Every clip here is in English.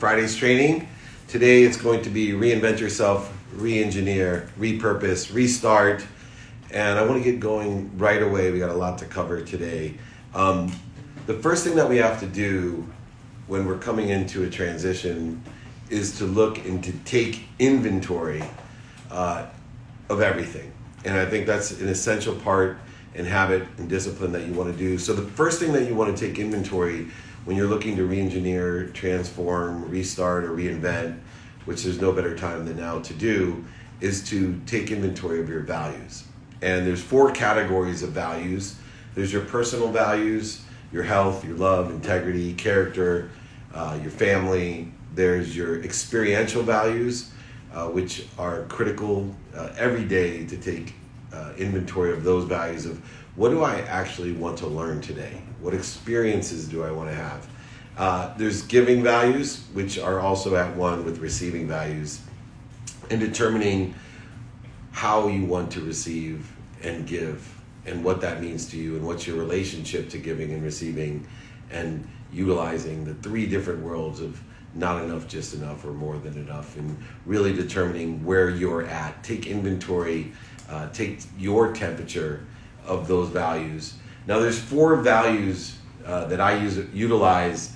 Friday's training. Today it's going to be reinvent yourself, re-engineer, repurpose, restart. And I want to get going right away. We got a lot to cover today. The first thing that we have to do when we're coming into a transition is to look and to take inventory of everything. And I think that's an essential part and habit and discipline that you want to do. So the first thing that you want to take inventory when you're looking to re-engineer, transform, restart, or reinvent, which there's no better time than now to do, is to take inventory of your values. And there's 4 categories of values. There's your personal values, your health, your love, integrity, character, your family. There's your experiential values, which are critical every day to take inventory of those values of what do I actually want to learn today? What experiences do I want to have? There's giving values, which are also at one with receiving values, and determining how you want to receive and give and what that means to you and what's your relationship to giving and receiving, and utilizing the 3 different worlds of not enough, just enough, or more than enough, and really determining where you're at. Take inventory, take your temperature of those values. Now there's 4 values that I utilize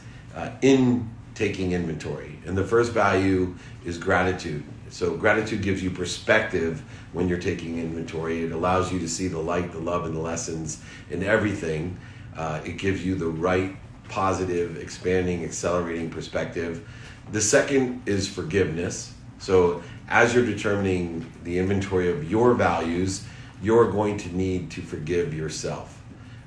in taking inventory. And the first value is gratitude. So gratitude gives you perspective when you're taking inventory. It allows you to see the light, the love, and the lessons in everything. It gives you the right, positive, expanding, accelerating perspective. The second is forgiveness. So as you're determining the inventory of your values, you're going to need to forgive yourself.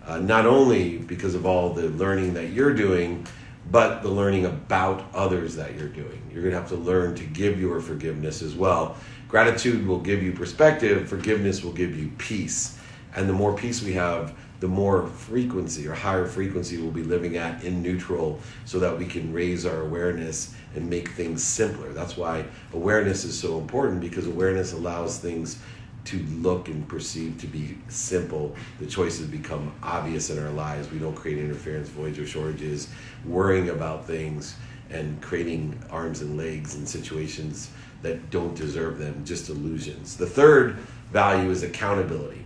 Not only because of all the learning that you're doing, but the learning about others that you're doing. You're going to have to learn to give your forgiveness as well. Gratitude will give you perspective. Forgiveness will give you peace. And the more peace we have, the more frequency or higher frequency we'll be living at in neutral, so that we can raise our awareness and make things simpler. That's why awareness is so important, because awareness allows things to look and perceive to be simple. The choices become obvious in our lives. We don't create interference, voids, or shortages, worrying about things and creating arms and legs in situations that don't deserve them, just illusions. The third value is accountability.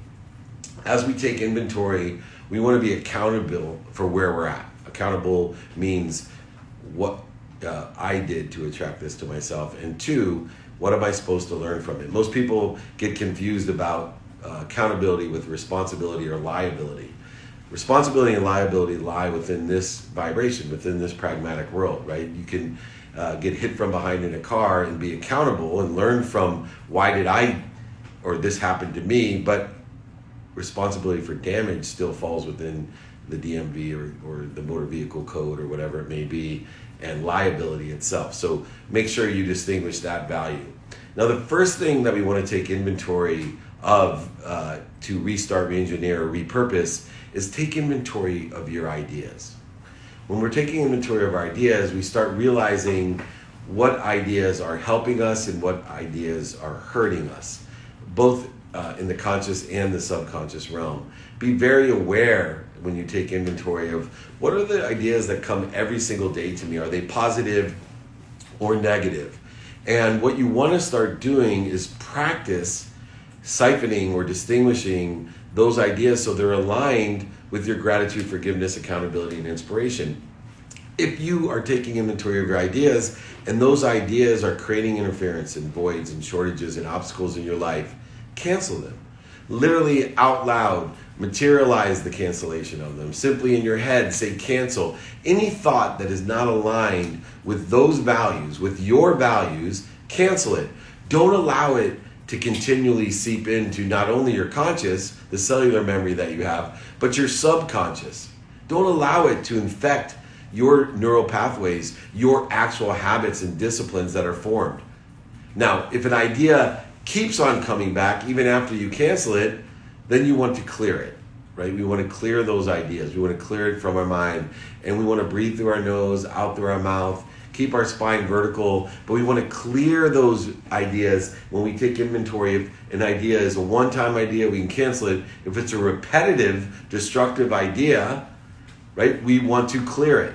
As we take inventory, we want to be accountable for where we're at. Accountable means what I did to attract this to myself, and 2, what am I supposed to learn from it? Most people get confused about accountability with responsibility or liability. Responsibility and liability lie within this vibration, within this pragmatic world, right? You can get hit from behind in a car and be accountable and learn from why did I, or this happened to me, but responsibility for damage still falls within the DMV or the motor vehicle code or whatever it may be, and liability itself. So make sure you distinguish that value. Now the first thing that we want to take inventory of to restart, re-engineer, or repurpose is take inventory of your ideas. When we're taking inventory of our ideas, we start realizing what ideas are helping us and what ideas are hurting us, both in the conscious and the subconscious realm. Be very aware when you take inventory of what are the ideas that come every single day to me. Are they positive or negative? And what you want to start doing is practice siphoning or distinguishing those ideas so they're aligned with your gratitude, forgiveness, accountability, and inspiration. If you are taking inventory of your ideas and those ideas are creating interference and voids and shortages and obstacles in your life, cancel them. Literally out loud, materialize the cancellation of them. Simply in your head, say cancel. Any thought that is not aligned with those values, with your values, cancel it. Don't allow it to continually seep into not only your conscious, the cellular memory that you have, but your subconscious. Don't allow it to infect your neural pathways, your actual habits and disciplines that are formed. Now, if an idea keeps on coming back even after you cancel it, then you want to clear it, right? We want to clear those ideas. We want to clear it from our mind, and we want to breathe through our nose, out through our mouth, keep our spine vertical, but we want to clear those ideas. When we take inventory, if an idea is a one-time idea, we can cancel it. If it's a repetitive, destructive idea, right, we want to clear it.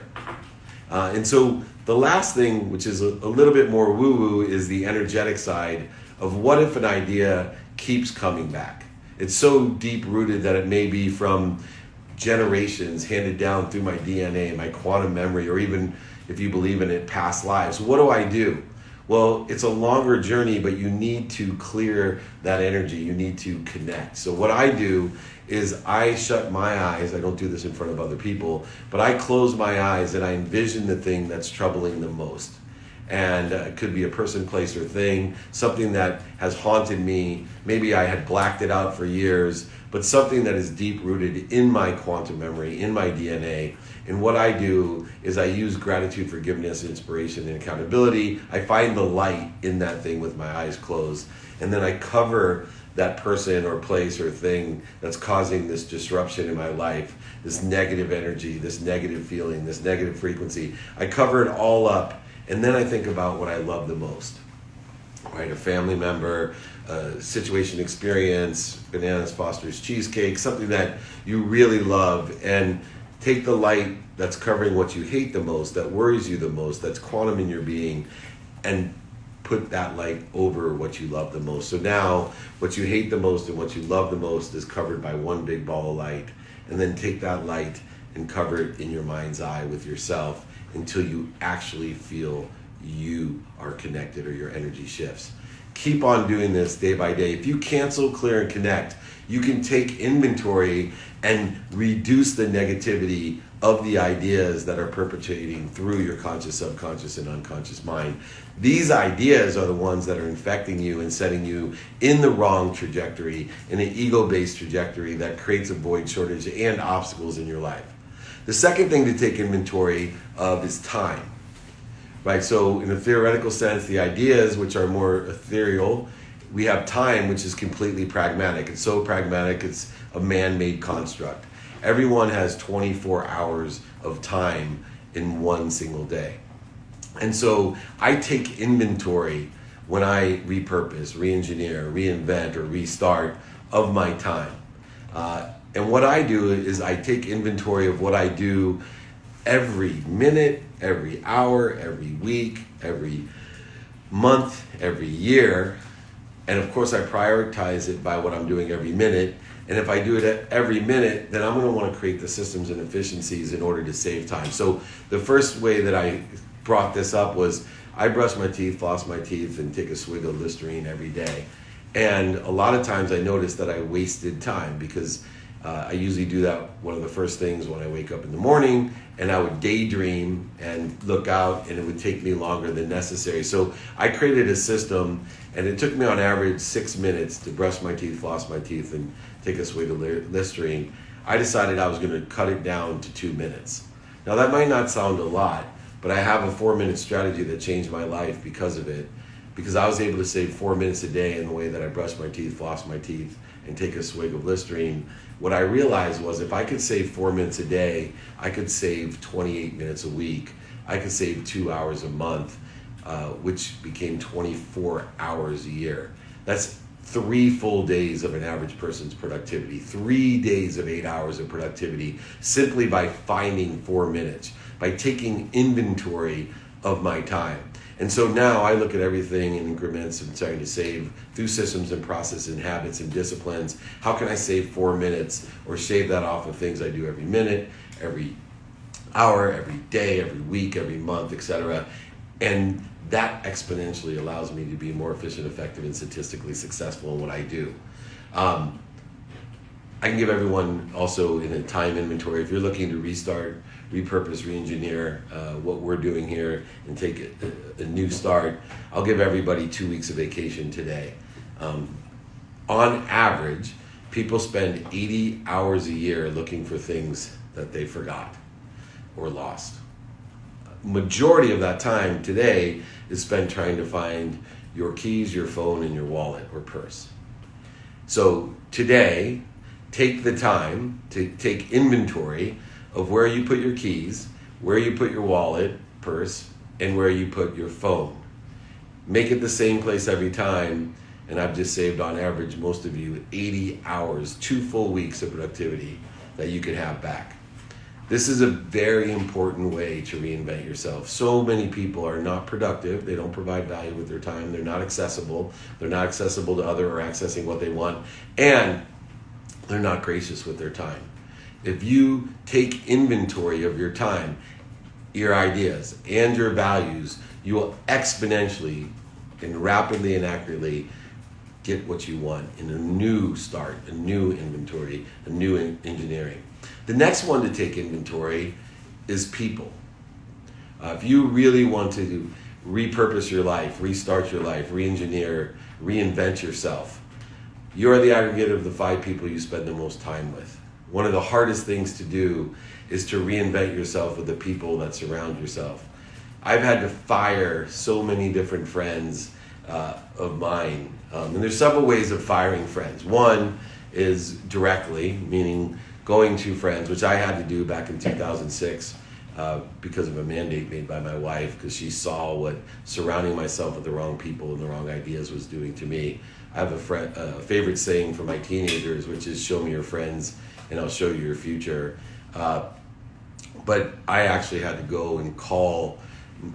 And so The last thing, which is a little bit more woo-woo, is the energetic side of what if an idea keeps coming back. It's so deep-rooted that it may be from generations handed down through my DNA, my quantum memory, or even, if you believe in it, past lives. What do I do? Well, it's a longer journey, but you need to clear that energy. You need to connect. So what I do is I shut my eyes. I don't do this in front of other people, but I close my eyes and I envision the thing that's troubling the most. And it could be a person, place, or thing, something that has haunted me. Maybe I had blacked it out for years, but something that is deep-rooted in my quantum memory, in my DNA. And what I do is I use gratitude, forgiveness, inspiration, and accountability. I find the light in that thing with my eyes closed. And then I cover that person or place or thing that's causing this disruption in my life, this negative energy, this negative feeling, this negative frequency. I cover it all up, and then I think about what I love the most. Right, a family member, a situation, experience, Bananas Foster's cheesecake, something that you really love, and take the light that's covering what you hate the most, that worries you the most, that's quantum in your being, and put that light over what you love the most. So now what you hate the most and what you love the most is covered by one big ball of light, and then take that light and cover it in your mind's eye with yourself until you actually feel you are connected or your energy shifts. Keep on doing this day by day. If you cancel, clear, and connect, you can take inventory and reduce the negativity of the ideas that are perpetuating through your conscious, subconscious, and unconscious mind. These ideas are the ones that are infecting you and setting you in the wrong trajectory, in an ego-based trajectory that creates a void, shortage, and obstacles in your life. The second thing to take inventory of is time. Right, so in a theoretical sense, the ideas, which are more ethereal, we have time, which is completely pragmatic. It's so pragmatic, it's a man-made construct. Everyone has 24 hours of time in one single day. And so I take inventory when I repurpose, re-engineer, reinvent, or restart of my time. And what I do is I take inventory of what I do every minute, every hour, every week, every month, every year. And of course I prioritize it by what I'm doing every minute. And if I do it every minute, then I'm going to want to create the systems and efficiencies in order to save time. So the first way that I brought this up was I brush my teeth, floss my teeth, and take a swig of Listerine every day. And a lot of times I noticed that I wasted time because I usually do that one of the first things when I wake up in the morning, and I would daydream and look out, and it would take me longer than necessary. So I created a system, and it took me on average 6 minutes to brush my teeth, floss my teeth, and take a swig of Listerine. I decided I was going to cut it down to 2 minutes. Now that might not sound a lot, but I have a 4-minute strategy that changed my life because of it, because I was able to save 4 minutes a day in the way that I brush my teeth, floss my teeth, and take a swig of Listerine. What I realized was if I could save 4 minutes a day, I could save 28 minutes a week. I could save 2 hours a month, which became 24 hours a year. That's 3 full days of an average person's productivity, 3 days of 8 hours of productivity, simply by finding 4 minutes, by taking inventory of my time. And so now I look at everything in increments and starting to save through systems and processes and habits and disciplines. How can I save 4 minutes or shave that off of things I do every minute, every hour, every day, every week, every month, etc. And that exponentially allows me to be more efficient, effective, and statistically successful in what I do. I can give everyone also in a time inventory, if you're looking to restart, repurpose, re-engineer what we're doing here and take a new start, I'll give everybody 2 weeks of vacation today. On average, people spend 80 hours a year looking for things that they forgot or lost. Majority of that time today is spent trying to find your keys, your phone, and your wallet or purse. So today, take the time to take inventory of where you put your keys, where you put your wallet, purse, and where you put your phone. Make it the same place every time, and I've just saved on average, most of you, 80 hours, 2 full weeks of productivity that you can have back. This is a very important way to reinvent yourself. So many people are not productive. They don't provide value with their time. They're not accessible. They're not accessible to others or accessing what they want. And they're not gracious with their time. If you take inventory of your time, your ideas, and your values, you will exponentially and rapidly and accurately get what you want in a new start, a new inventory, a new engineering. The next one to take inventory is people. If you really want to repurpose your life, restart your life, re-engineer, reinvent yourself, you're the aggregate of the 5 people you spend the most time with. One of the hardest things to do is to reinvent yourself with the people that surround yourself. I've had to fire so many different friends of mine. And there's several ways of firing friends. One is directly, meaning going to friends, which I had to do back in 2006 because of a mandate made by my wife, because she saw what surrounding myself with the wrong people and the wrong ideas was doing to me. I have a favorite saying for my teenagers, which is show me your friends and I'll show you your future. But I actually had to go and call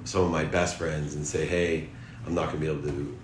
some of my best friends and say, hey, I'm not going to be able to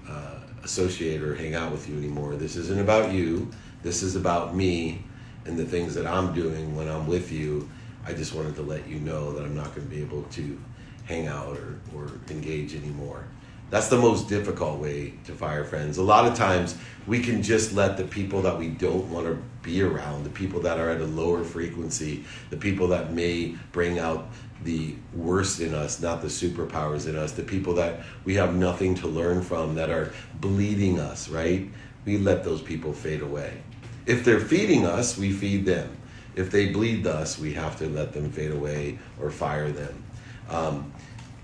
associate or hang out with you anymore. This isn't about you. This is about me and the things that I'm doing when I'm with you. I just wanted to let you know that I'm not going to be able to hang out or engage anymore. That's the most difficult way to fire friends. A lot of times we can just let the people that we don't want to be around, the people that are at a lower frequency, the people that may bring out the worst in us, not the superpowers in us, the people that we have nothing to learn from, that are bleeding us, right? We let those people fade away. If they're feeding us, we feed them. If they bleed us, we have to let them fade away or fire them.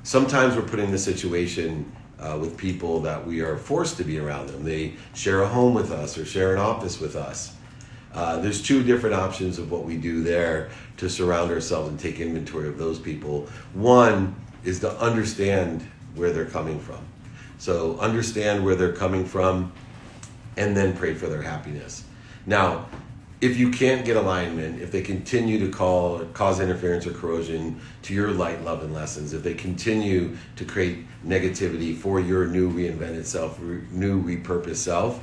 Sometimes we're put in a situation with people that we are forced to be around them. They share a home with us or share an office with us. There's 2 different options of what we do there to surround ourselves and take inventory of those people. One is to understand where they're coming from. So understand where they're coming from and then pray for their happiness. Now, if you can't get alignment, if they continue to cause interference or corrosion to your light, love, and lessons, if they continue to create negativity for your new reinvented self, new repurposed self,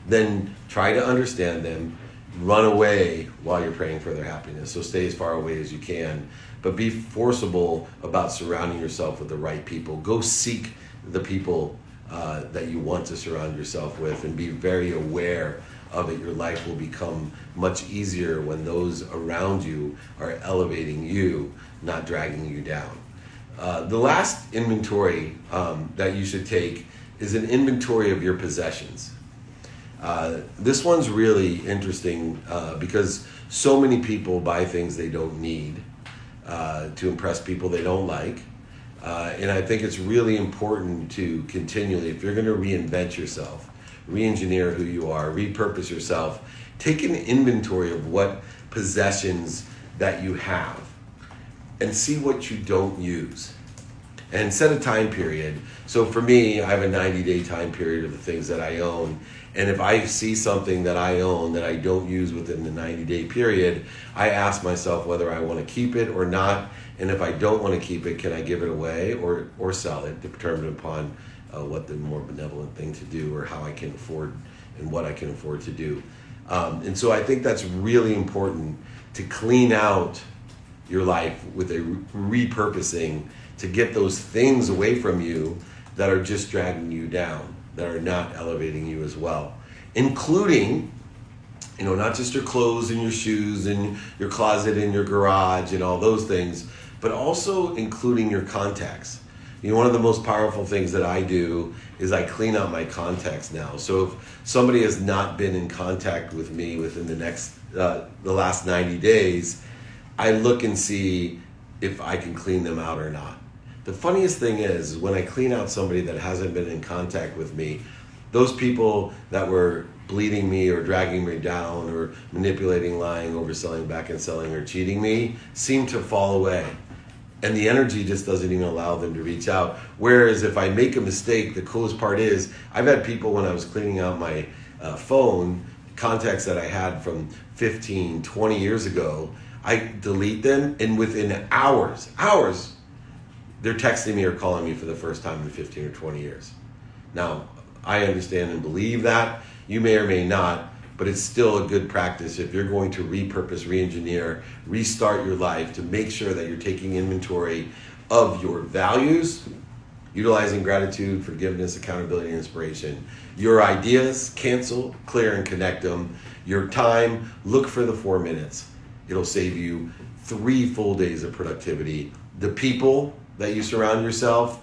then try to understand them, run away while you're praying for their happiness. So stay as far away as you can, but be forcible about surrounding yourself with the right people. Go seek the people that you want to surround yourself with and be very aware of it. Your life will become much easier when those around you are elevating you, not dragging you down. The last inventory that you should take is an inventory of your possessions. This one's really interesting because so many people buy things they don't need to impress people they don't like. And I think it's really important to continually, if you're going to reinvent yourself, re-engineer who you are, repurpose yourself, take an inventory of what possessions that you have and see what you don't use. And set a time period. So for me, I have a 90-day time period of the things that I own. And if I see something that I own that I don't use within the 90-day period, I ask myself whether I want to keep it or not. And if I don't want to keep it, can I give it away or sell it, determined upon what the more benevolent thing to do or how I can afford and what I can afford to do. And so I think that's really important to clean out your life with a repurposing to get those things away from you that are just dragging you down, that are not elevating you as well. Including, not just your clothes and your shoes and your closet and your garage and all those things, but also including your contacts. One of the most powerful things that I do is I clean out my contacts now. So if somebody has not been in contact with me within the last 90 days, I look and see if I can clean them out or not. The funniest thing is when I clean out somebody that hasn't been in contact with me, those people that were bleeding me or dragging me down or manipulating, lying, overselling, back and selling, or cheating me seem to fall away. And the energy just doesn't even allow them to reach out. Whereas if I make a mistake, the coolest part is I've had people when I was cleaning out my phone, contacts that I had from 15, 20 years ago, I delete them, and within hours, they're texting me or calling me for the first time in 15 or 20 years. Now, I understand and believe that. You may or may not, but it's still a good practice if you're going to repurpose, re-engineer, restart your life to make sure that you're taking inventory of your values, utilizing gratitude, forgiveness, accountability, and inspiration. Your ideas, cancel, clear, and connect them. Your time, look for the 4 minutes. It'll save you 3 full days of productivity. The people that you surround yourself,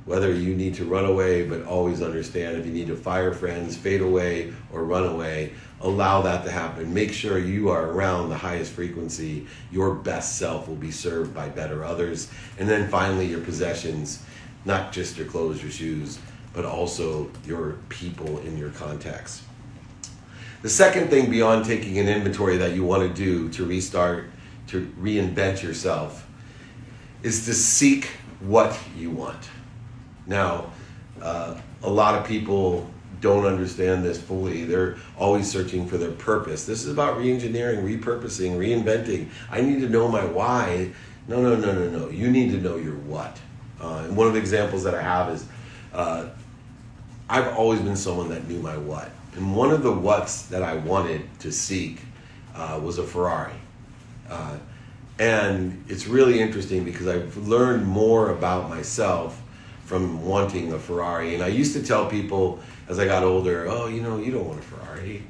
whether you need to run away, but always understand if you need to fire friends, fade away, or run away, allow that to happen. Make sure you are around the highest frequency. Your best self will be served by better others. And then finally, your possessions, not just your clothes, your shoes, but also your people in your contacts. The second thing beyond taking an inventory that you want to do to restart, to reinvent yourself, is to seek what you want. Now, a lot of people don't understand this fully. They're always searching for their purpose. This is about re-engineering, repurposing, reinventing. I need to know my why. No. You need to know your what. And one of the examples that I have is I've always been someone that knew my what. And one of the whats that I wanted to seek was a Ferrari. And it's really interesting because I've learned more about myself from wanting a Ferrari. And I used to tell people as I got older, you don't want a Ferrari.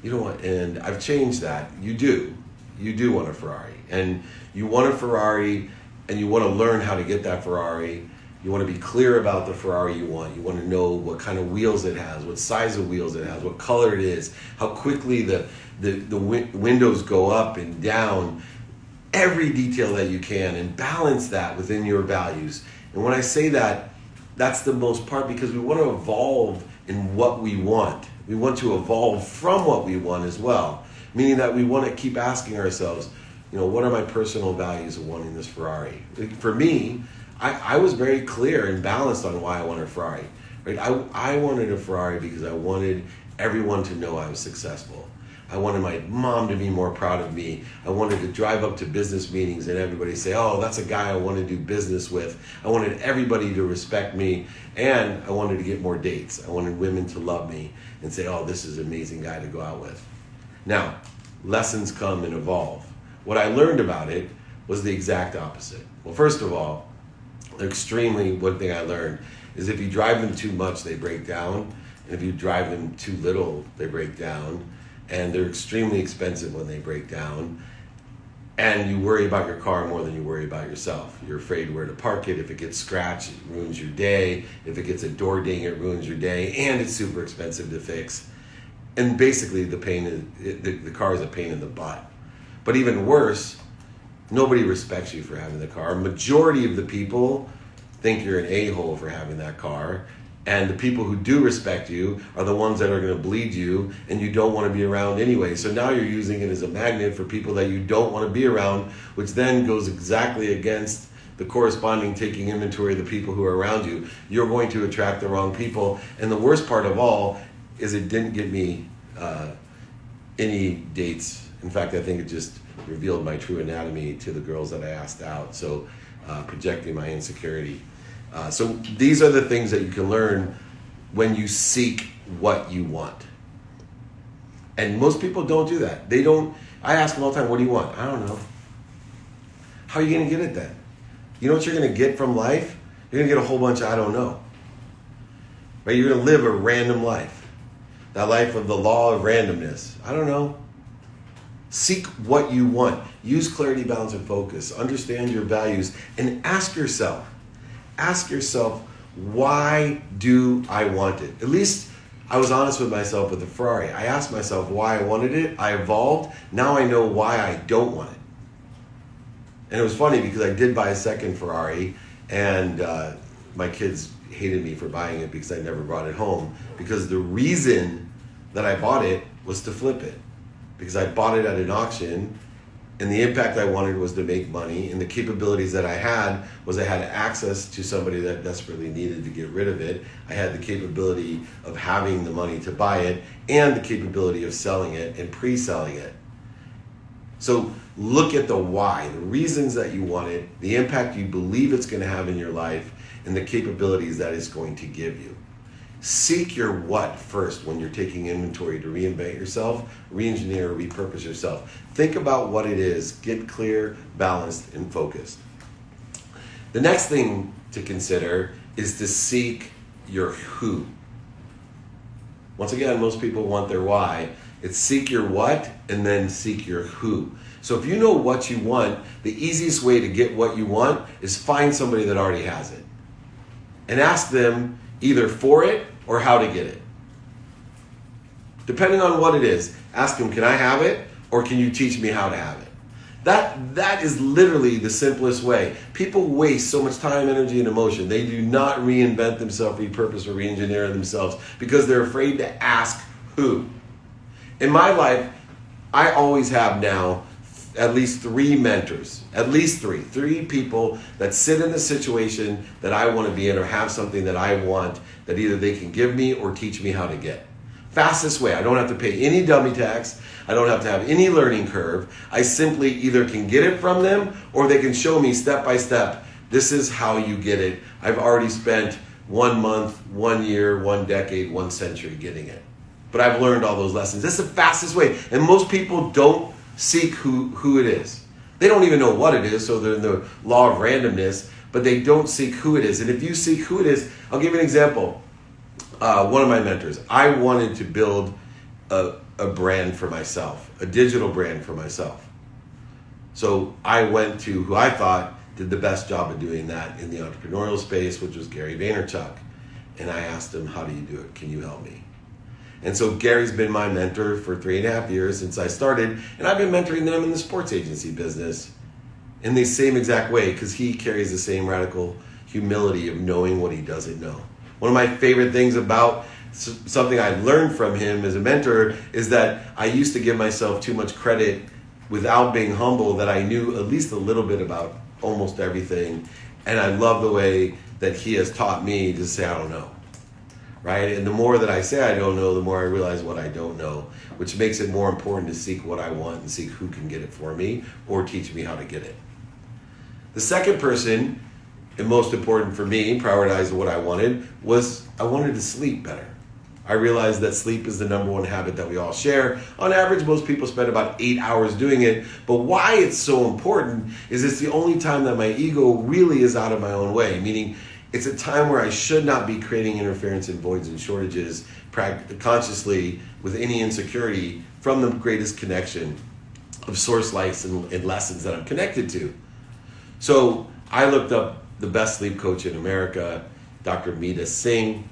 You don't want, and I've changed that. You do want a Ferrari. And you want a Ferrari, and you want to learn how to get that Ferrari. You want to be clear about the Ferrari you want. You want to know what kind of wheels it has, what size of wheels it has, what color it is, how quickly the windows go up and down, every detail that you can, and balance that within your values. And when I say that, that's the most part, because we want to evolve in what we want. We want to evolve from what we want as well, meaning that we want to keep asking ourselves, what are my personal values of wanting this Ferrari? For me, I was very clear and balanced on why I wanted a Ferrari. Right? I wanted a Ferrari because I wanted everyone to know I was successful. I wanted my mom to be more proud of me. I wanted to drive up to business meetings and everybody say, that's a guy I want to do business with. I wanted everybody to respect me, and I wanted to get more dates. I wanted women to love me and say, this is an amazing guy to go out with. Now, lessons come and evolve. What I learned about it was the exact opposite. Well, first of all, one thing I learned is if you drive them too much, they break down. And if you drive them too little, they break down. And they're extremely expensive when they break down. And you worry about your car more than you worry about yourself. You're afraid where to park it. If it gets scratched, it ruins your day. If it gets a door ding, it ruins your day. And it's super expensive to fix. And basically, the car is a pain in the butt. But even worse, nobody respects you for having the car. Majority of the people think you're an a-hole for having that car. And the people who do respect you are the ones that are going to bleed you, and you don't want to be around anyway. So now you're using it as a magnet for people that you don't want to be around, which then goes exactly against the corresponding taking inventory of the people who are around you. You're going to attract the wrong people. And the worst part of all is it didn't get me any dates. In fact, I think it just revealed my true anatomy to the girls that I asked out. So projecting my insecurity. So these are the things that you can learn when you seek what you want. And most people don't do that. I ask them all the time, what do you want? I don't know. How are you going to get it then? You know what you're going to get from life? You're going to get a whole bunch of I don't know. Right? You're going to live a random life. That life of the law of randomness. I don't know. Seek what you want. Use clarity, balance, and focus. Understand your values and ask yourself, why do I want it? At least I was honest with myself with the Ferrari. I asked myself why I wanted it. I evolved. Now I know why I don't want it. And it was funny because I did buy a second Ferrari, and my kids hated me for buying it because I never brought it home. Because the reason that I bought it was to flip it. Because I bought it at an auction, and the impact I wanted was to make money, and the capabilities that I had was I had access to somebody that desperately needed to get rid of it. I had the capability of having the money to buy it, and the capability of selling it and pre-selling it. So look at the why, the reasons that you want it, the impact you believe it's going to have in your life, and the capabilities that it's going to give you. Seek your what first when you're taking inventory to reinvent yourself, re-engineer, repurpose yourself. Think about what it is. Get clear, balanced, and focused. The next thing to consider is to seek your who. Once again, most people want their why. It's seek your what and then seek your who. So if you know what you want, the easiest way to get what you want is find somebody that already has it and ask them either for it or how to get it. Depending on what it is, ask them, can I have it, or can you teach me how to have it? That is literally the simplest way. People waste so much time, energy, and emotion. They do not reinvent themselves, repurpose, or re-engineer themselves because they're afraid to ask who. In my life, I always have now at least 3 mentors, at least three people that sit in the situation that I want to be in or have something that I want that either they can give me or teach me how to get. Fastest way. I don't have to pay any dummy tax. I don't have to have any learning curve. I simply either can get it from them or they can show me step by step, this is how you get it. I've already spent 1 month, 1 year, 1 decade, 1 century getting it. But I've learned all those lessons. That's the fastest way. And most people don't seek who it is. They don't even know what it is, so they're in the law of randomness, but they don't seek who it is. And if you seek who it is, I'll give you an example. One of my mentors, I wanted to build a brand for myself, a digital brand for myself. So I went to who I thought did the best job of doing that in the entrepreneurial space, which was Gary Vaynerchuk. And I asked him, how do you do it? Can you help me? And so Gary's been my mentor for 3.5 years since I started, and I've been mentoring them in the sports agency business in the same exact way because he carries the same radical humility of knowing what he doesn't know. One of my favorite things about something I learned from him as a mentor is that I used to give myself too much credit without being humble, that I knew at least a little bit about almost everything. And I love the way that he has taught me to say, I don't know. Right? And the more that I say I don't know, the more I realize what I don't know, which makes it more important to seek what I want and seek who can get it for me or teach me how to get it. The second person, and most important for me, prioritize what I wanted, was I wanted to sleep better. I realized that sleep is the #1 habit that we all share. On average, most people spend about 8 hours doing it. But why it's so important is it's the only time that my ego really is out of my own way, meaning it's a time where I should not be creating interference and voids and shortages consciously with any insecurity from the greatest connection of source lights and lessons that I'm connected to. So I looked up the best sleep coach in America, Dr. Meeta Singh,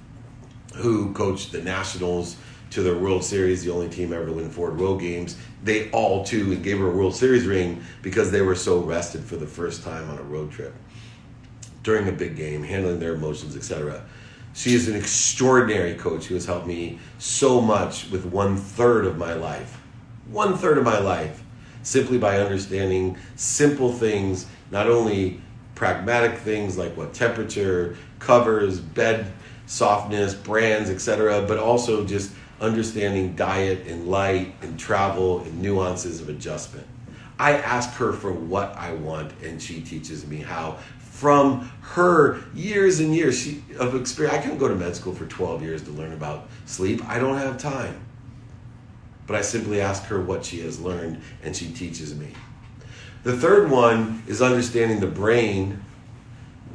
who coached the Nationals to their World Series, the only team ever to win 4 road games. They all, too, and gave her a World Series ring because they were so rested for the first time on a road trip during a big game, handling their emotions, etc. She is an extraordinary coach who has helped me so much with 1/3 of my life. 1/3 of my life, simply by understanding simple things, not only pragmatic things like what temperature, covers, bed softness, brands, etc., but also just understanding diet and light and travel and nuances of adjustment. I ask her for what I want, and she teaches me how. From her years and years of experience, I couldn't go to med school for 12 years to learn about sleep. I don't have time. But I simply ask her what she has learned, and she teaches me. The third one is understanding the brain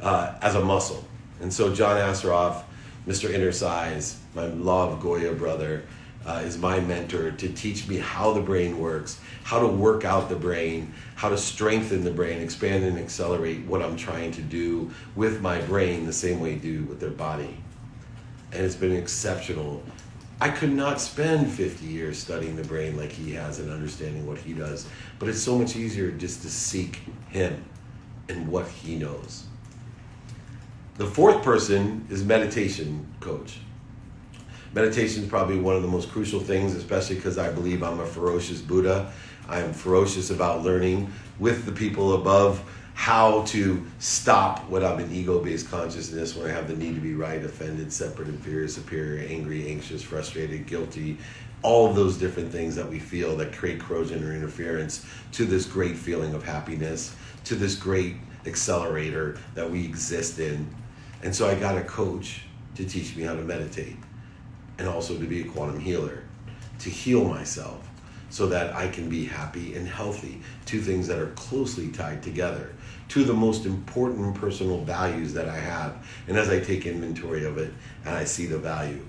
as a muscle. And so John Asseroff, Mr. Inner Size, my Law of Goya brother, is my mentor to teach me how the brain works, how to work out the brain, how to strengthen the brain, expand and accelerate what I'm trying to do with my brain the same way you do with their body. And it's been exceptional. I could not spend 50 years studying the brain like he has and understanding what he does, but it's so much easier just to seek him and what he knows. The fourth person is meditation coach. Meditation is probably one of the most crucial things, especially because I believe I'm a ferocious Buddha. I'm ferocious about learning with the people above how to stop what I'm in ego-based consciousness when I have the need to be right, offended, separate, inferior, superior, angry, anxious, frustrated, guilty, all of those different things that we feel that create corrosion or interference to this great feeling of happiness, to this great accelerator that we exist in. And so I got a coach to teach me how to meditate and also to be a quantum healer, to heal myself so that I can be happy and healthy, two things that are closely tied together, two of the most important personal values that I have. And as I take inventory of it and I see the value.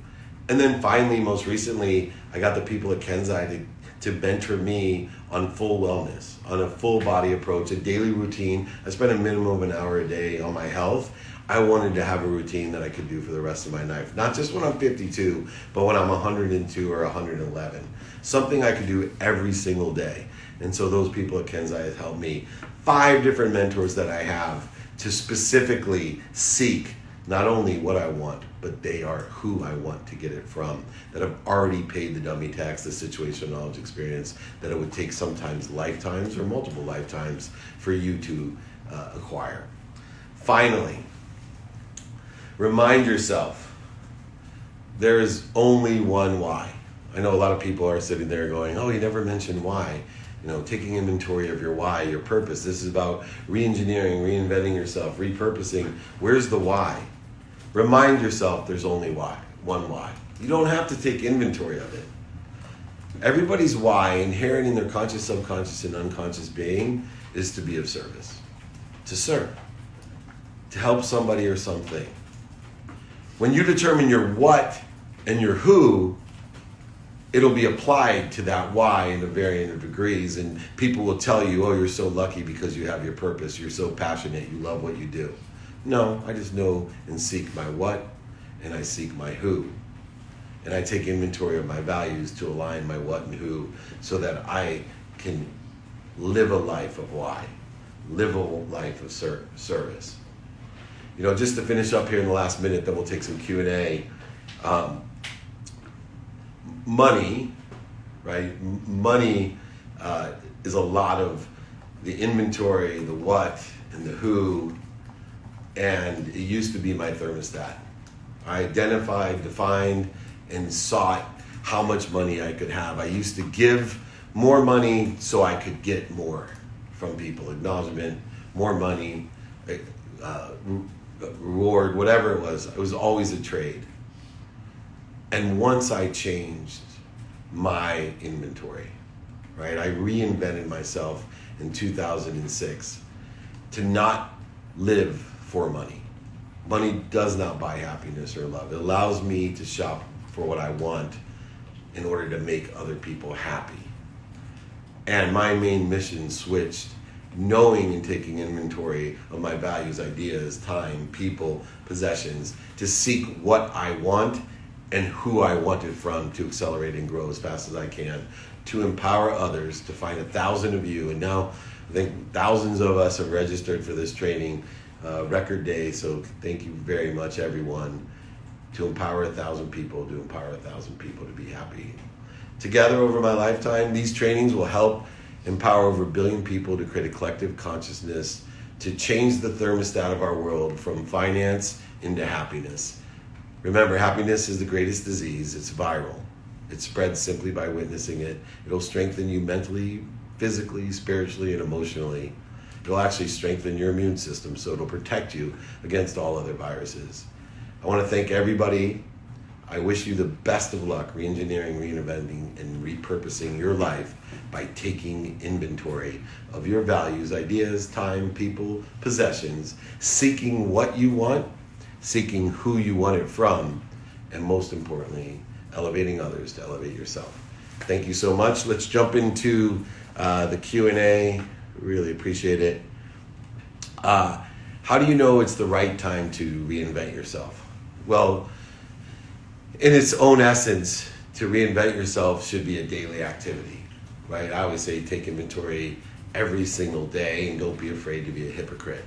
And then finally, most recently, I got the people at Kenzai to mentor me on full wellness, on a full body approach, a daily routine. I spend a minimum of an hour a day on my health. I wanted to have a routine that I could do for the rest of my life, not just when I'm 52, but when I'm 102 or 111. Something I could do every single day. And so those people at Kenzai have helped me. 5 different mentors that I have to specifically seek not only what I want, but they are who I want to get it from, that have already paid the dummy tax, the situational knowledge experience, that it would take sometimes lifetimes or multiple lifetimes for you to acquire. Finally, remind yourself, there is only one why. I know a lot of people are sitting there going, oh, you never mentioned why. You know, taking inventory of your why, your purpose. This is about re-engineering, reinventing yourself, repurposing. Where's the why? Remind yourself there's only one why. You don't have to take inventory of it. Everybody's why, inherent in their conscious, subconscious, and unconscious being, is to be of service, to serve, to help somebody or something. When you determine your what and your who, it'll be applied to that why in a varying of degrees, and people will tell you, oh, you're so lucky because you have your purpose, you're so passionate, you love what you do. No, I just know and seek my what, and I seek my who. And I take inventory of my values to align my what and who so that I can live a life of why, live a life of service. You know, just to finish up here in the last minute, then we'll take some Q&A. Money, right? Money is a lot of the inventory, the what, and the who, and it used to be my thermostat. I identified, defined, and sought how much money I could have. I used to give more money so I could get more from people, acknowledgement, more money, reward, whatever it was always a trade. And once I changed my inventory, right, I reinvented myself in 2006 to not live for money. Money does not buy happiness or love. It allows me to shop for what I want in order to make other people happy. And my main mission switched, knowing and taking inventory of my values, ideas, time, people, possessions, to seek what I want and who I want it from to accelerate and grow as fast as I can, to empower others, to find 1,000 of you. And now I think thousands of us have registered for this training, record day. So thank you very much, everyone, to empower 1,000 people, to empower 1,000 people to be happy. Together over my lifetime, these trainings will help empower over 1 billion people to create a collective consciousness, to change the thermostat of our world from finance into happiness. Remember, happiness is the greatest disease. It's viral. It spreads simply by witnessing it. It'll strengthen you mentally, physically, spiritually, and emotionally. It'll actually strengthen your immune system, so it'll protect you against all other viruses. I want to thank everybody. I wish you the best of luck re-engineering, reinventing, and repurposing your life by taking inventory of your values, ideas, time, people, possessions, seeking what you want, seeking who you want it from, and most importantly, elevating others to elevate yourself. Thank you so much. Let's jump into the Q&A. Really appreciate it. How do you know it's the right time to reinvent yourself? Well, in its own essence, to reinvent yourself should be a daily activity, right? I always say take inventory every single day and don't be afraid to be a hypocrite.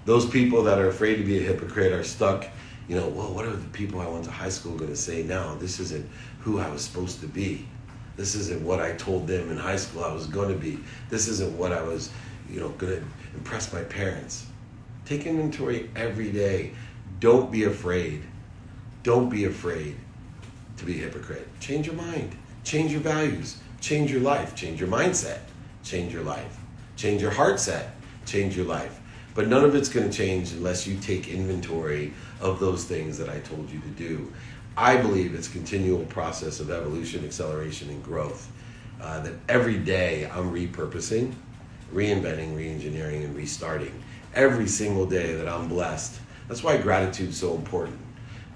Those people that are afraid to be a hypocrite are stuck, you know, well, what are the people I went to high school going to say now? This isn't who I was supposed to be. This isn't what I told them in high school I was going to be. This isn't what I was, going to impress my parents. Take inventory every day. Don't be afraid. Don't be afraid to be a hypocrite. Change your mind. Change your values. Change your life. Change your mindset. Change your life. Change your heart set. Change your life. But none of it's going to change unless you take inventory of those things that I told you to do. I believe it's a continual process of evolution, acceleration, and growth. That every day I'm repurposing, reinventing, reengineering, and restarting. Every single day that I'm blessed. That's why gratitude is so important.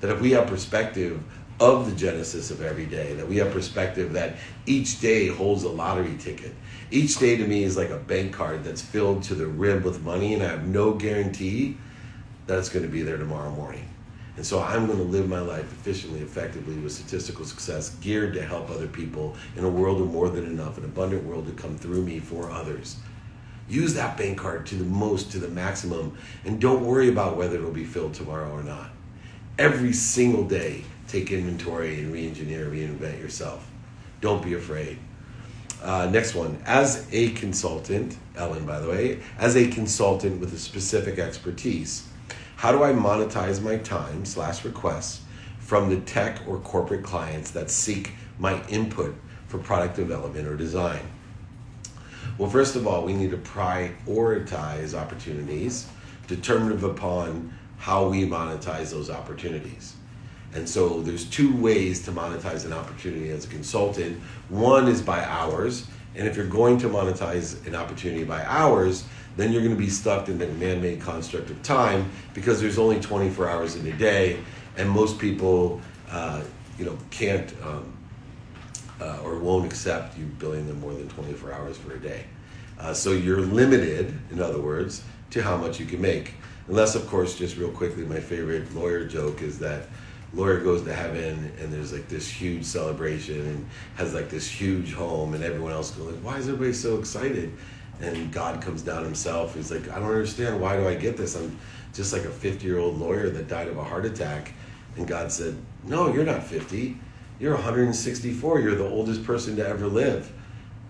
That if we have perspective of the genesis of every day, that we have perspective that each day holds a lottery ticket. Each day to me is like a bank card that's filled to the rim with money, and I have no guarantee that it's going to be there tomorrow morning. And so I'm going to live my life efficiently, effectively, with statistical success, geared to help other people in a world of more than enough, an abundant world to come through me for others. Use that bank card to the maximum, and don't worry about whether it'll be filled tomorrow or not. Every single day, take inventory and re-engineer, reinvent yourself. Don't be afraid. Next one. As a consultant, Ellen, by the way, as a consultant with a specific expertise, how do I monetize my time/requests from the tech or corporate clients that seek my input for product development or design? Well, first of all, we need to prioritize opportunities, determinative upon how we monetize those opportunities. And so there's two ways to monetize an opportunity as a consultant. One is by hours. And if you're going to monetize an opportunity by hours, then you're going to be stuck in the man-made construct of time, because there's only 24 hours in a day, and most people can't or won't accept you billing them more than 24 hours for a day. So you're limited, in other words, to how much you can make. Unless, of course, just real quickly, my favorite lawyer joke is that lawyer goes to heaven and there's like this huge celebration and has like this huge home, and everyone else goes like, why is everybody so excited? And God comes down himself. He's like, I don't understand. Why do I get this? I'm just like a 50-year-old lawyer that died of a heart attack. And God said, no, you're not 50. You're 164. You're the oldest person to ever live.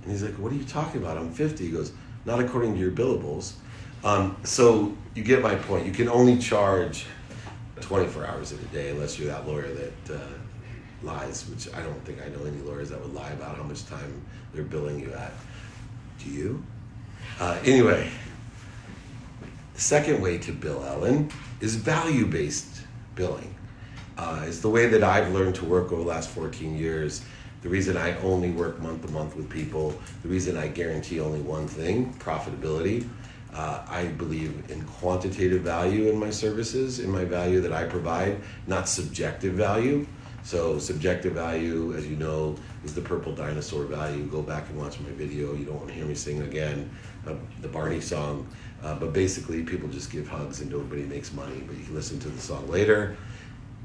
And he's like, what are you talking about? I'm 50. He goes, not according to your billables. So you get my point. You can only charge 24 hours in a day unless you're that lawyer that lies, which I don't think I know any lawyers that would lie about how much time they're billing you at. Do you? Anyway, the second way to bill, Ellen, is value-based billing. It's the way that I've learned to work over the last 14 years. The reason I only work month to month with people, the reason I guarantee only one thing, profitability. I believe in quantitative value in my services, in my value that I provide, not subjective value. So subjective value, as you know, is the purple dinosaur value. Go back and watch my video. You don't want to hear me sing again the Barney song. But basically, people just give hugs and nobody makes money. But you can listen to the song later.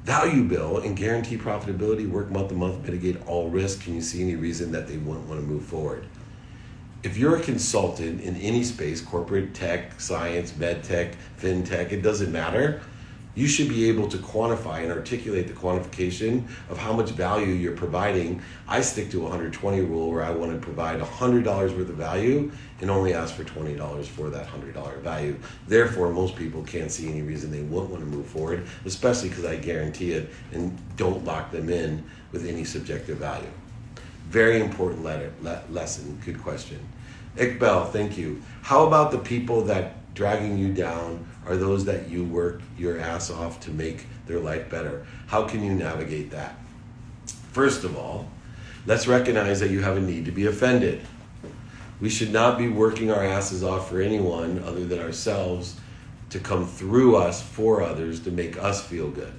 Value bill and guarantee profitability, work month to month, mitigate all risk. Can you see any reason that they wouldn't want to move forward? If you're a consultant in any space, corporate, tech, science, med tech, fintech, it doesn't matter. You should be able to quantify and articulate the quantification of how much value you're providing. I stick to a 120 rule where I want to provide $100 worth of value and only ask for $20 for that $100 value. Therefore, most people can't see any reason they wouldn't want to move forward, especially because I guarantee it and don't lock them in with any subjective value. Very important lesson. Good question. Iqbal, thank you. How about the people that dragging you down are those that you work your ass off to make their life better? How can you navigate that? First of all, let's recognize that you have a need to be offended. We should not be working our asses off for anyone other than ourselves to come through us for others to make us feel good.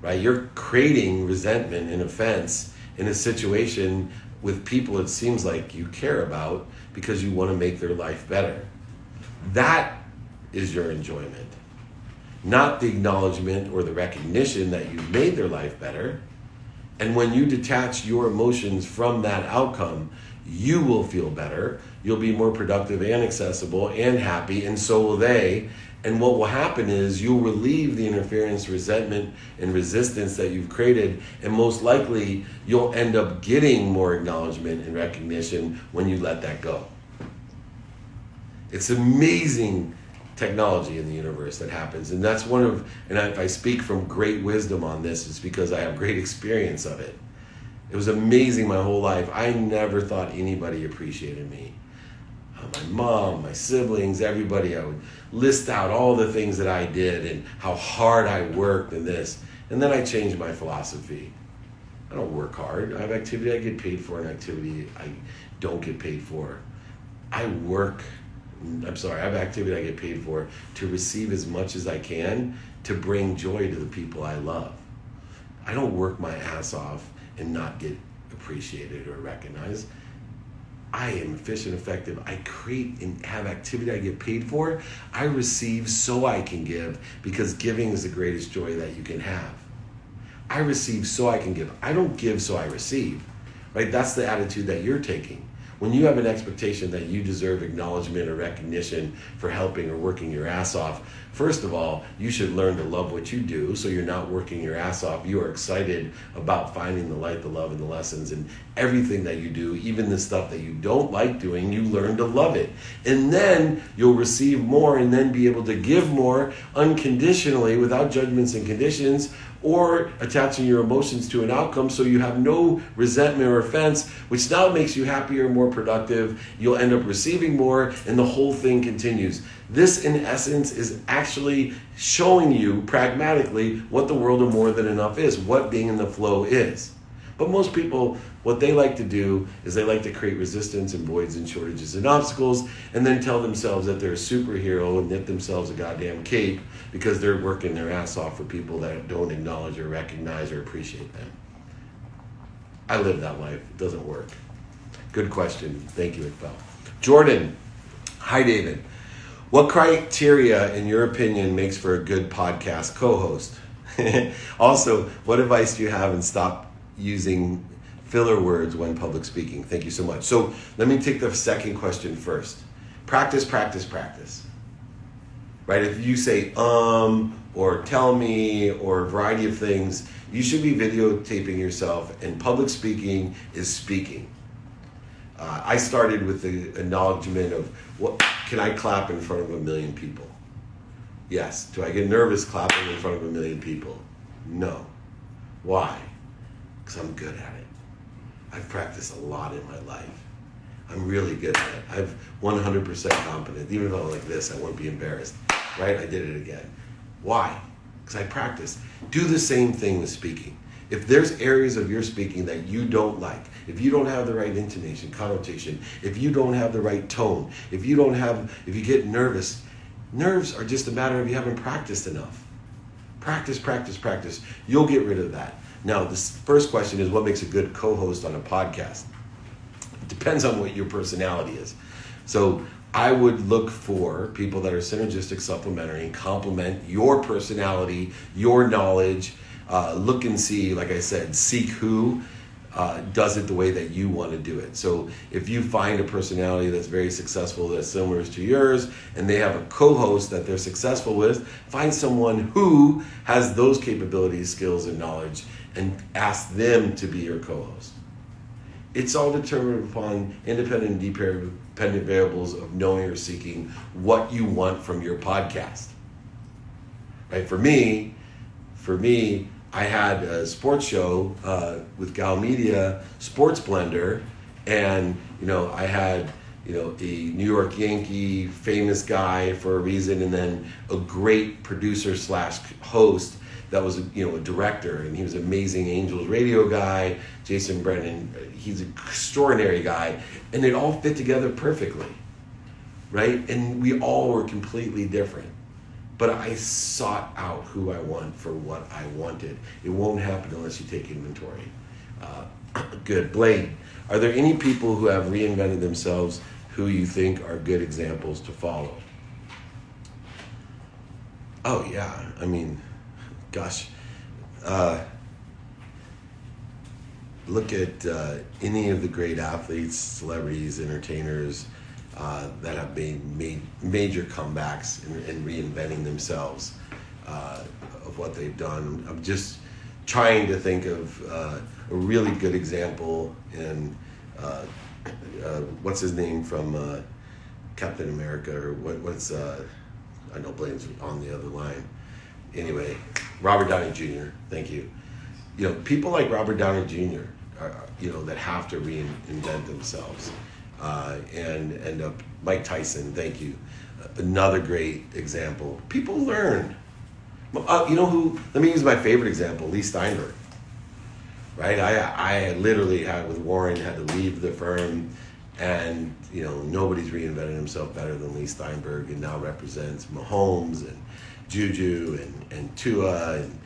Right? You're creating resentment and offense in a situation with people it seems like you care about because you want to make their life better. That is your enjoyment, not the acknowledgement or the recognition that you've made their life better. And when you detach your emotions from that outcome, you will feel better, you'll be more productive and accessible and happy, and so will they. And what will happen is you'll relieve the interference, resentment, and resistance that you've created, and most likely you'll end up getting more acknowledgement and recognition when you let that go. It's amazing technology in the universe that happens. And that's and if I speak from great wisdom on this, it's because I have great experience of it. It was amazing my whole life. I never thought anybody appreciated me. My mom, my siblings, everybody. I would list out all the things that I did and how hard I worked and this. And then I changed my philosophy. I don't work hard. I have activity I get paid for and activity I don't get paid for. I have activity I get paid for to receive as much as I can to bring joy to the people I love. I don't work my ass off and not get appreciated or recognized. I am efficient, effective. I create and have activity I get paid for. I receive so I can give, because giving is the greatest joy that you can have. I receive so I can give. I don't give so I receive, right? That's the attitude that you're taking. When you have an expectation that you deserve acknowledgement or recognition for helping or working your ass off, first of all, you should learn to love what you do so you're not working your ass off. You are excited about finding the light, the love, and the lessons in everything that you do, even the stuff that you don't like doing, you learn to love it. And then you'll receive more and then be able to give more unconditionally without judgments and conditions, or attaching your emotions to an outcome so you have no resentment or offense, which now makes you happier and more productive. You'll end up receiving more, and the whole thing continues. This, in essence, is actually showing you pragmatically what the world of more than enough is, what being in the flow is. But most people, what they like to do is they like to create resistance and voids and shortages and obstacles, and then tell themselves that they're a superhero and knit themselves a goddamn cape because they're working their ass off for people that don't acknowledge or recognize or appreciate them. I live that life. It doesn't work. Good question. Thank you, Iqbal. Jordan. Hi, David. What criteria, in your opinion, makes for a good podcast co-host? Also, what advice do you have in stop using filler words when public speaking? Thank you so much. So let me take the second question first. Practice, practice, practice. Right? If you say or tell me or a variety of things, you should be videotaping yourself, and public speaking is speaking. I started with the acknowledgement of, what can I clap in front of 1 million people? Yes. Do I get nervous clapping in front of 1 million people? No. Why? Because I'm good at it. I've practiced a lot in my life. I'm really good at it. I'm 100% confident. Even if I'm like this, I won't be embarrassed. Right? I did it again. Why? Because I practiced. Do the same thing with speaking. If there's areas of your speaking that you don't like, if you don't have the right intonation, connotation, if you don't have the right tone, if you get nervous, nerves are just a matter of you haven't practiced enough. Practice, practice, practice. You'll get rid of that. Now, this first question is, what makes a good co-host on a podcast? It depends on what your personality is. So I would look for people that are synergistic, supplementary, and complement your personality, your knowledge. Look and see, like I said, seek who does it the way that you want to do it. So if you find a personality that's very successful, that's similar to yours, and they have a co-host that they're successful with, find someone who has those capabilities, skills, and knowledge, and ask them to be your co-host. It's all determined upon independent and dependent variables of knowing or seeking what you want from your podcast. Right? For me, I had a sports show with Gal Media, Sports Blender, and I had a New York Yankee famous guy for a reason, and then a great producer / host that was a director, and he was an amazing Angels radio guy, Jason Brennan. He's an extraordinary guy, and it all fit together perfectly, right? And we all were completely different. But I sought out who I want for what I wanted. It won't happen unless you take inventory. Good. Blade, are there any people who have reinvented themselves who you think are good examples to follow? Oh, yeah. I mean, gosh. Look at any of the great athletes, celebrities, entertainers, that have made major comebacks and reinventing themselves of what they've done. I'm just trying to think of a really good example in what's his name from Captain America, or what's I know Blaine's on the other line. Anyway, Robert Downey Jr. Thank you. You know, people like Robert Downey Jr. That have to reinvent themselves, and end up Mike Tyson. Thank you. Another great example. People learn. You know who? Let me use my favorite example, Lee Steinberg. Right? I literally with Warren had to leave the firm, and nobody's reinvented himself better than Lee Steinberg, and now represents Mahomes and Juju and Tua, and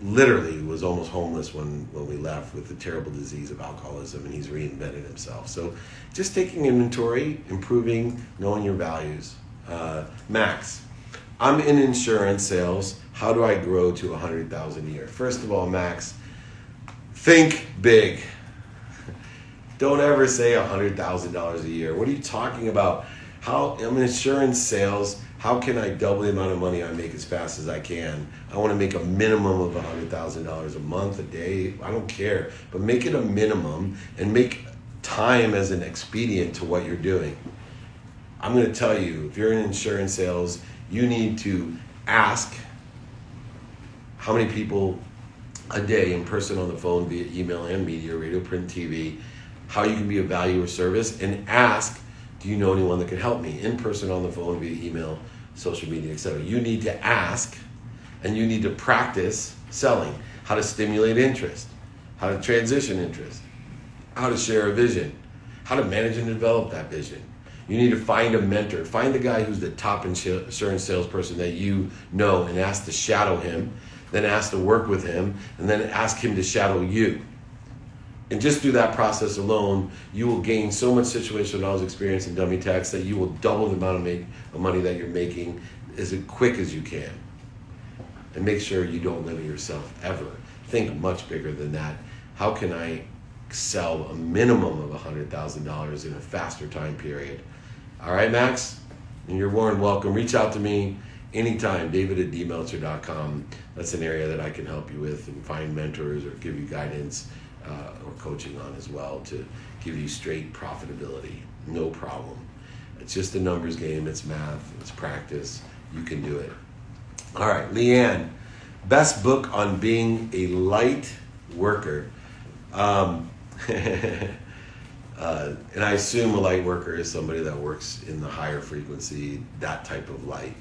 literally was almost homeless when we left with the terrible disease of alcoholism, and he's reinvented himself. So just taking inventory, improving, knowing your values. Max, I'm in insurance sales. How do I grow to 100,000 a year? First of all, Max, think big. Don't ever say $100,000 a year. What are you talking about? I'm in insurance sales. How can I double the amount of money I make as fast as I can? I want to make a minimum of $100,000 a month, a day. I don't care. But make it a minimum and make time as an expedient to what you're doing. I'm going to tell you, if you're in insurance sales, you need to ask how many people a day, in person, on the phone, via email and media, radio, print, TV, how you can be of value or service, and ask, do you know anyone that could help me? In person, on the phone, via email, social media, etc. You need to ask, and you need to practice selling. How to stimulate interest, how to transition interest, how to share a vision, how to manage and develop that vision. You need to find a mentor. Find the guy who's the top insurance salesperson that you know, and ask to shadow him, then ask to work with him, and then ask him to shadow you. And just through that process alone, you will gain so much situational knowledge, experience, and dummy text that you will double the amount of money that you're making as quick as you can. And make sure you don't limit yourself ever. Think much bigger than that. How can I sell a minimum of $100,000 in a faster time period? All right, Max? And you're more than welcome. Reach out to me anytime, david@dmeltzer.com. That's an area that I can help you with and find mentors or give you guidance or coaching on as well to give you straight profitability. No problem. It's just a numbers game. It's math. It's practice. You can do it. All right, Leanne, best book on being a light worker. And I assume a light worker is somebody that works in the higher frequency, that type of light.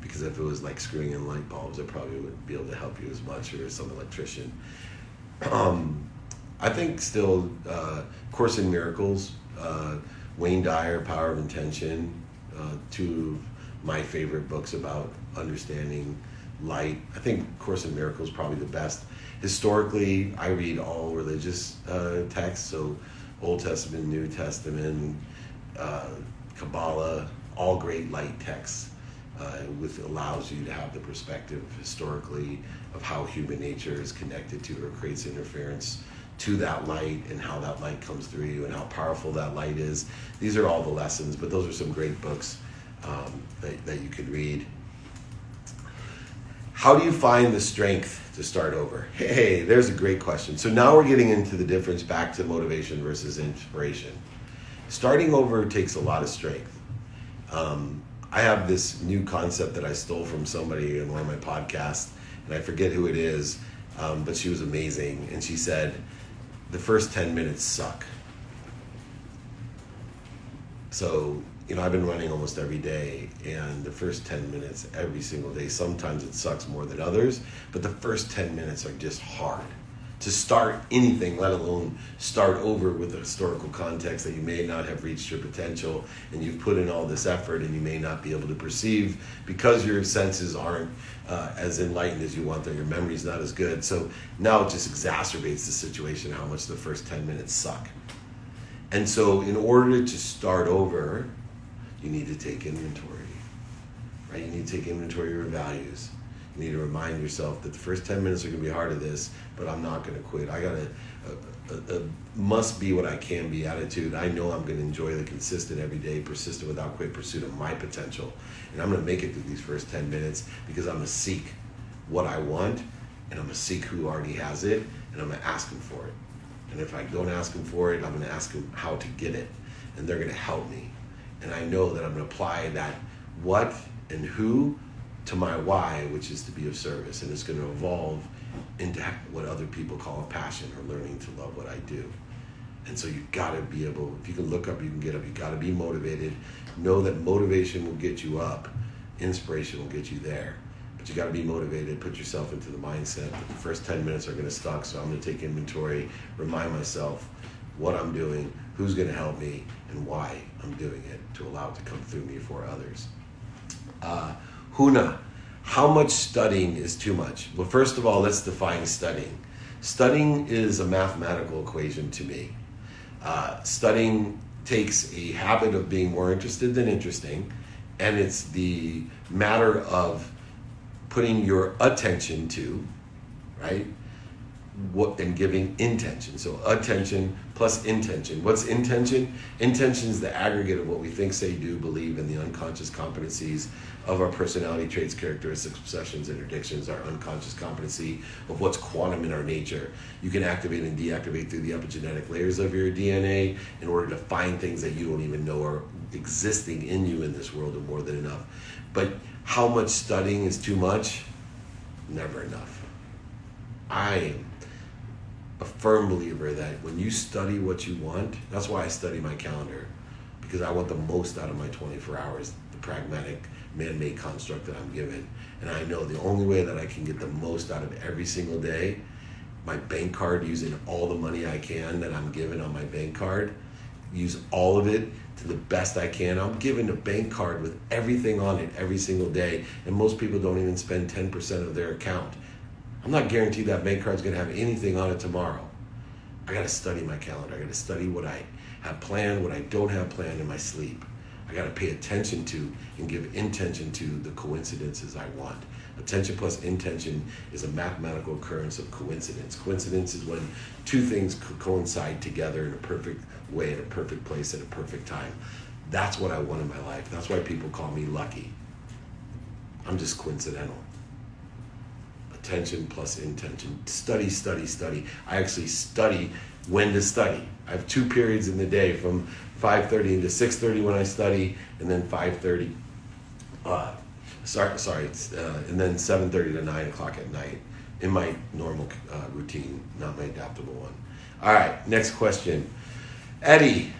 Because if it was like screwing in light bulbs, I probably wouldn't be able to help you as much, or some electrician. I think still Course in Miracles, Wayne Dyer, Power of Intention, two of my favorite books about understanding light. I think Course in Miracles is probably the best. Historically, I read all religious texts, so Old Testament, New Testament, Kabbalah, all great light texts. Which allows you to have the perspective historically of how human nature is connected to or creates interference to that light, and how that light comes through you, and how powerful that light is. These are all the lessons, but those are some great books that you could read. How do you find the strength to start over? Hey, there's a great question. So now we're getting into the difference back to motivation versus inspiration. Starting over takes a lot of strength. I have this new concept that I stole from somebody in one of my podcasts, and I forget who it is, but she was amazing. And she said, the first 10 minutes suck. So, I've been running almost every day, and the first 10 minutes every single day, sometimes it sucks more than others, but the first 10 minutes are just hard. To start anything, let alone start over with a historical context that you may not have reached your potential, and you've put in all this effort and you may not be able to perceive because your senses aren't as enlightened as you want them, your memory's not as good. So now it just exacerbates the situation, how much the first 10 minutes suck. And so in order to start over, you need to take inventory, right? You need to take inventory of your values. You need to remind yourself that the first 10 minutes are going to be hard of this, but I'm not going to quit. I got a must be what I can be attitude. I know I'm going to enjoy the consistent, everyday, persistent, without quit pursuit of my potential. And I'm going to make it through these first 10 minutes because I'm going to seek what I want, and I'm going to seek who already has it, and I'm going to ask them for it. And if I don't ask them for it, I'm going to ask them how to get it. And they're going to help me. And I know that I'm going to apply that what and who to my why, which is to be of service. And it's going to evolve into what other people call a passion, or learning to love what I do. And so you've got to be able, if you can look up, you can get up. You've got to be motivated. Know that motivation will get you up. Inspiration will get you there. But you got to be motivated. Put yourself into the mindset that the first 10 minutes are going to suck. So I'm going to take inventory, remind myself what I'm doing, who's going to help me, and why I'm doing it, to allow it to come through me for others. Huna, how much studying is too much? Well, first of all, let's define studying. Studying is a mathematical equation to me. Studying takes a habit of being more interested than interesting, and it's the matter of putting your attention to, right, what, and giving intention. So attention plus intention. What's intention? Intention is the aggregate of what we think, say, do, believe, and the unconscious competencies of our personality traits, characteristics, obsessions, and addictions, our unconscious competency of what's quantum in our nature. You can activate and deactivate through the epigenetic layers of your DNA in order to find things that you don't even know are existing in you in this world, and more than enough. But how much studying is too much? Never enough. I am a firm believer that when you study what you want, that's why I study my calendar, because I want the most out of my 24 hours, the pragmatic, man-made construct that I'm given. And I know the only way that I can get the most out of every single day, my bank card, using all the money I can that I'm given on my bank card, use all of it to the best I can. I'm given a bank card with everything on it every single day, and most people don't even spend 10% of their account. I'm not guaranteed that bank card's gonna have anything on it tomorrow. I gotta study my calendar. I gotta study what I have planned, what I don't have planned in my sleep. I gotta pay attention to and give intention to the coincidences I want. Attention plus intention is a mathematical occurrence of coincidence. Coincidence is when two things coincide together in a perfect way, at a perfect place, at a perfect time. That's what I want in my life. That's why people call me lucky. I'm just coincidental. Attention plus intention. Study, study, study. I actually study when to study. I have 2 periods in the day, from 5:30 into 6:30 when I study, and then 5:30, and then 7:30 to 9 o'clock at night in my normal routine, not my adaptable one. All right, next question. Eddie,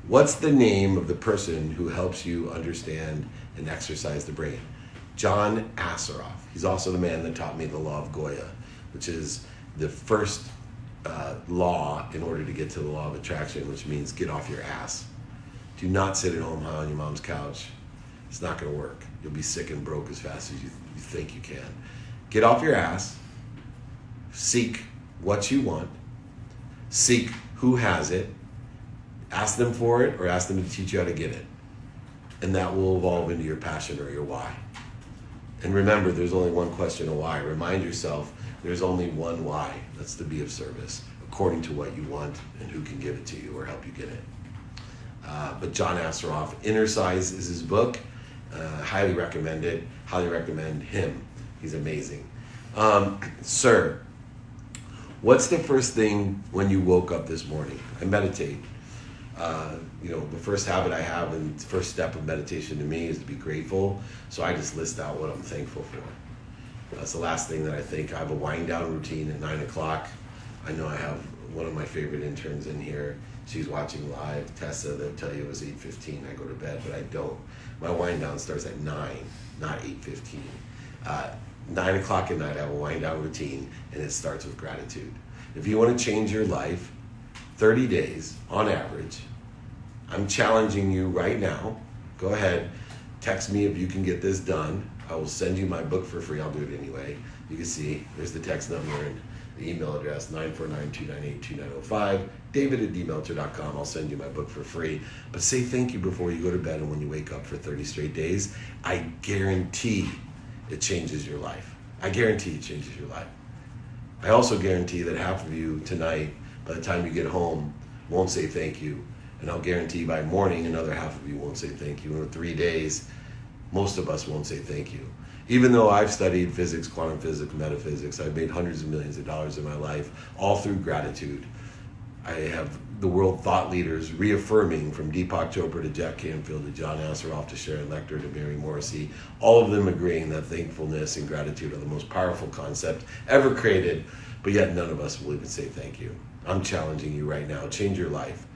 what's the name of the person who helps you understand and exercise the brain? John Assaraf. He's also the man that taught me the law of Goya, which is the first law in order to get to the law of attraction, which means get off your ass. Do not sit at home high on your mom's couch. It's not going to work. You'll be sick and broke as fast as you think you can. Get off your ass. Seek what you want. Seek who has it. Ask them for it, or ask them to teach you how to get it. And that will evolve into your passion or your why. And remember, there's only one question of why. Remind yourself, there's only one why. That's to be of service, according to what you want and who can give it to you or help you get it. But John Assaraf, Inner Size is his book. Highly recommend it. Highly recommend him. He's amazing. Sir, what's the first thing when you woke up this morning? I meditate. The first habit I have, and the first step of meditation to me, is to be grateful. So I just list out what I'm thankful for. That's the last thing that I think. I have a wind down routine at 9 o'clock. I know I have one of my favorite interns in here. She's watching live. Tessa, they'll tell you it was 8:15. I go to bed, but I don't. My wind down starts at 9, not 8:15. 9 o'clock at night, I have a wind down routine, and it starts with gratitude. If you want to change your life, 30 days on average, I'm challenging you right now. Go ahead, text me if you can get this done. I will send you my book for free. I'll do it anyway. You can see there's the text number and the email address, 949-298-2905, david@dmeltzer.com. I'll send you my book for free. But say thank you before you go to bed and when you wake up for 30 straight days. I guarantee it changes your life. I guarantee it changes your life. I also guarantee that half of you tonight, by the time you get home, won't say thank you. And I'll guarantee by morning, another half of you won't say thank you. In 3 days, most of us won't say thank you. Even though I've studied physics, quantum physics, metaphysics, I've made hundreds of millions of dollars in my life, all through gratitude. I have the world thought leaders reaffirming, from Deepak Chopra to Jack Canfield to John Assaraf to Sharon Lecter to Mary Morrissey, all of them agreeing that thankfulness and gratitude are the most powerful concept ever created, but yet none of us will even say thank you. I'm challenging you right now. Change your life.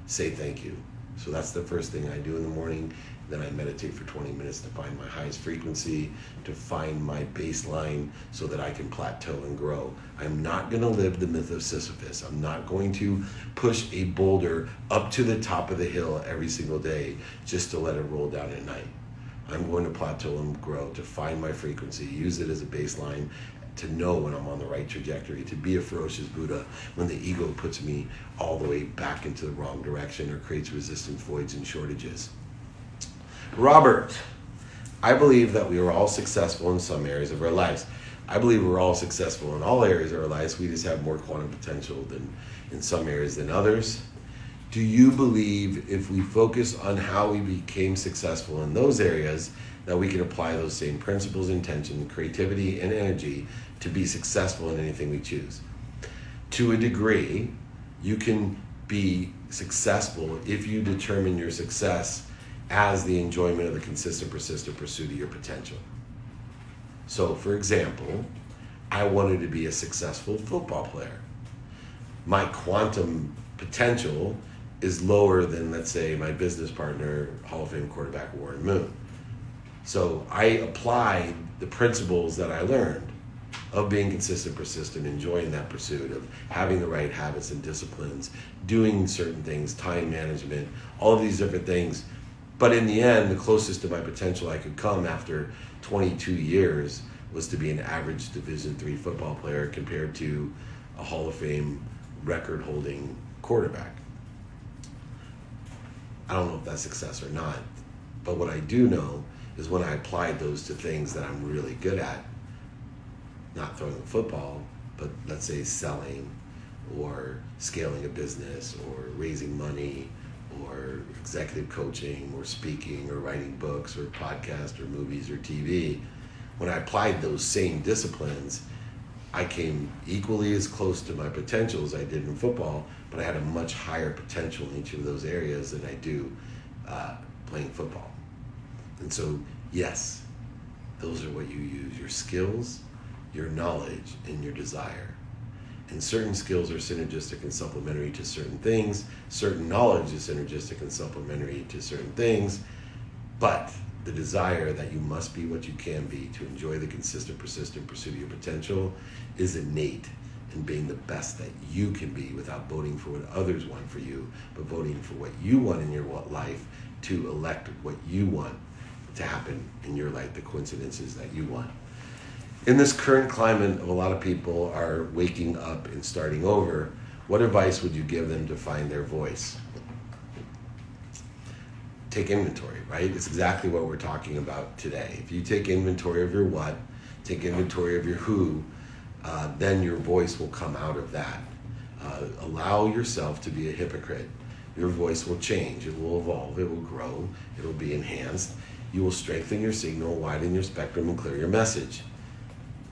Say thank you. So that's the first thing I do in the morning. Then I meditate for 20 minutes to find my highest frequency, to find my baseline so that I can plateau and grow. I'm not going to live the myth of Sisyphus. I'm not going to push a boulder up to the top of the hill every single day just to let it roll down at night. I'm going to plateau and grow, to find my frequency, use it as a baseline, to know when I'm on the right trajectory, to be a ferocious Buddha when the ego puts me all the way back into the wrong direction or creates resistance, voids, and shortages. Robert, I believe that we are all successful in some areas of our lives. I believe we're all successful in all areas of our lives. We just have more quantum potential than in some areas than others. Do you believe if we focus on how we became successful in those areas, that we can apply those same principles, intention, creativity, and energy to be successful in anything we choose? To a degree, you can be successful if you determine your success as the enjoyment of the consistent, persistent pursuit of your potential. So, for example, I wanted to be a successful football player. My quantum potential is lower than, let's say, my business partner, Hall of Fame quarterback Warren Moon. So I applied the principles that I learned of being consistent, persistent, enjoying that pursuit, of having the right habits and disciplines, doing certain things, time management, all of these different things. But in the end, the closest to my potential I could come after 22 years was to be an average Division III football player compared to a Hall of Fame record-holding quarterback. I don't know if that's success or not, but what I do know is when I applied those to things that I'm really good at, not throwing a football, but let's say selling or scaling a business or raising money or executive coaching or speaking or writing books or podcasts or movies or TV, when I applied those same disciplines, I came equally as close to my potential as I did in football, but I had a much higher potential in each of those areas than I do playing football. And so, yes, those are what you use: your skills, your knowledge, and your desire. And certain skills are synergistic and supplementary to certain things. Certain knowledge is synergistic and supplementary to certain things. But the desire that you must be what you can be to enjoy the consistent, persistent pursuit of your potential is innate in being the best that you can be, without voting for what others want for you, but voting for what you want in your life, to elect what you want to happen in your life, the coincidences that you want. In this current climate of a lot of people are waking up and starting over, what advice would you give them to find their voice? Take inventory, right? It's exactly what we're talking about today. If you take inventory of your what, take inventory of your who, then your voice will come out of that. Allow yourself to be a hypocrite. Your voice will change, it will evolve, it will grow, it will be enhanced. You will strengthen your signal, widen your spectrum, and clear your message.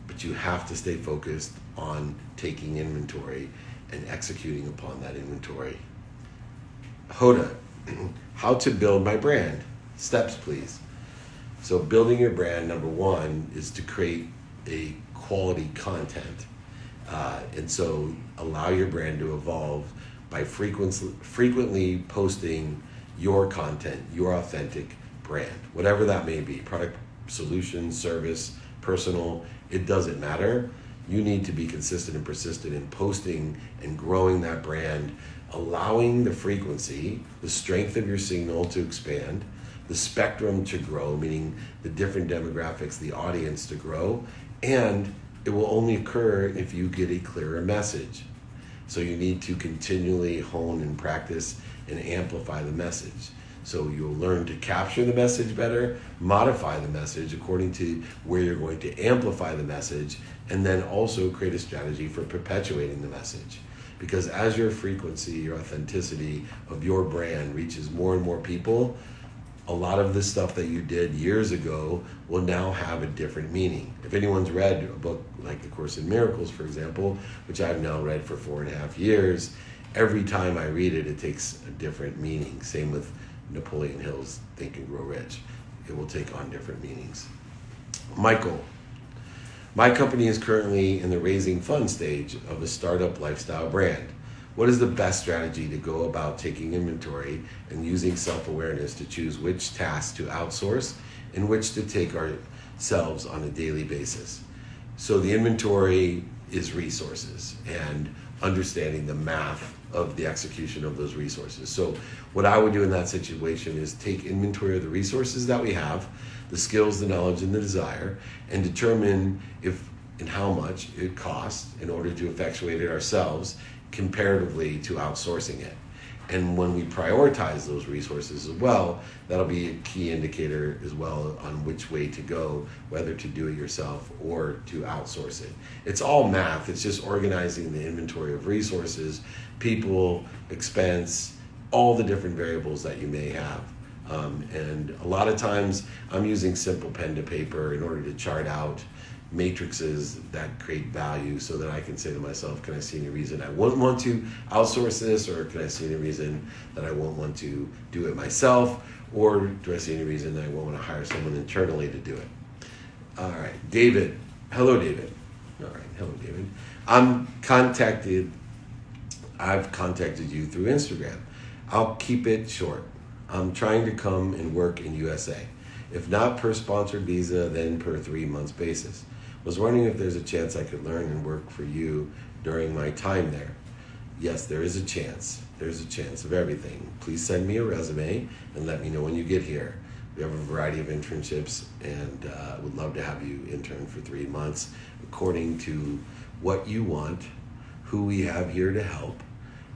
But you have to stay focused on taking inventory and executing upon that inventory. Hoda, how to build my brand? Steps, please. So building your brand, number one, is to create a quality content. And so allow your brand to evolve by frequently posting your content, your authentic brand, whatever that may be: product, solution, service, personal, it doesn't matter. You need to be consistent and persistent in posting and growing that brand, allowing the frequency, the strength of your signal to expand, the spectrum to grow, meaning the different demographics, the audience to grow, and it will only occur if you get a clearer message. So you need to continually hone and practice and amplify the message. So you'll learn to capture the message better, modify the message according to where you're going to amplify the message, and then also create a strategy for perpetuating the message. Because as your frequency, your authenticity of your brand reaches more and more people, a lot of the stuff that you did years ago will now have a different meaning. If anyone's read a book like The Course in Miracles, for example, which I've now read for 4.5 years, every time I read it, it takes a different meaning. Same with Napoleon Hill's Think and Grow Rich. It will take on different meanings. Michael, my company is currently in the raising fund stage of a startup lifestyle brand. What is the best strategy to go about taking inventory and using self-awareness to choose which tasks to outsource and which to take ourselves on a daily basis? So the inventory is resources and understanding the math of the execution of those resources. So what I would do in that situation is take inventory of the resources that we have, the skills, the knowledge, and the desire, and determine if and how much it costs in order to effectuate it ourselves comparatively to outsourcing it. And when we prioritize those resources as well, that'll be a key indicator as well on which way to go, whether to do it yourself or to outsource it. It's all math. It's just organizing the inventory of resources, people, expense, all the different variables that you may have. And a lot of times I'm using simple pen to paper in order to chart out matrices that create value so that I can say to myself, can I see any reason I wouldn't want to outsource this, or can I see any reason that I won't want to do it myself, or do I see any reason that I won't want to hire someone internally to do it? All right, David. Hello, David. All right, hello, David. I've contacted you through Instagram. I'll keep it short. I'm trying to come and work in USA. If not per sponsored visa, then per 3 months basis. Was wondering if there's a chance I could learn and work for you during my time there. Yes, there is a chance. There's a chance of everything. Please send me a resume and let me know when you get here. We have a variety of internships and would love to have you intern for 3 months according to what you want, who we have here to help,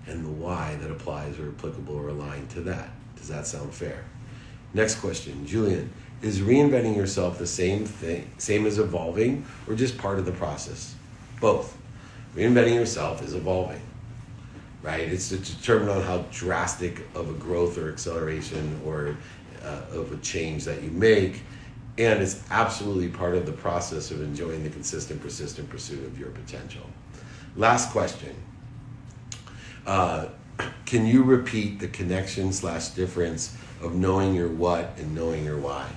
and the why that applies or applicable or aligned to that. Does that sound fair? Next question, Julian. Is reinventing yourself the same as evolving, or just part of the process? Both. Reinventing yourself is evolving, right? It's determined on how drastic of a growth or acceleration or of a change that you make, and it's absolutely part of the process of enjoying the consistent, persistent pursuit of your potential. Last question. Can you repeat the connection/difference of knowing your what and knowing your why?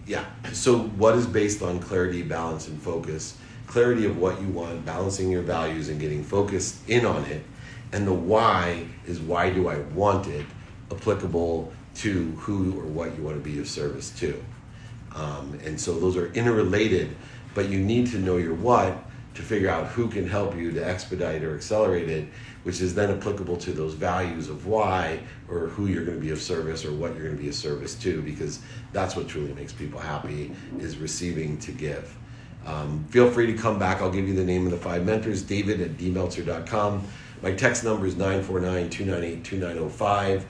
Yeah, so what is based on clarity, balance, and focus. Clarity of what you want, balancing your values and getting focused in on it. And the why is why do I want it, applicable to who or what you want to be of service to. And so those are interrelated, but you need to know your what to figure out who can help you to expedite or accelerate it, which is then applicable to those values of why or who you're going to be of service or what you're going to be of service to, because that's what truly makes people happy, is receiving to give. Feel free to come back. I'll give you the name of the 5 mentors, david@dmeltzer.com. My text number is 949-298-2905.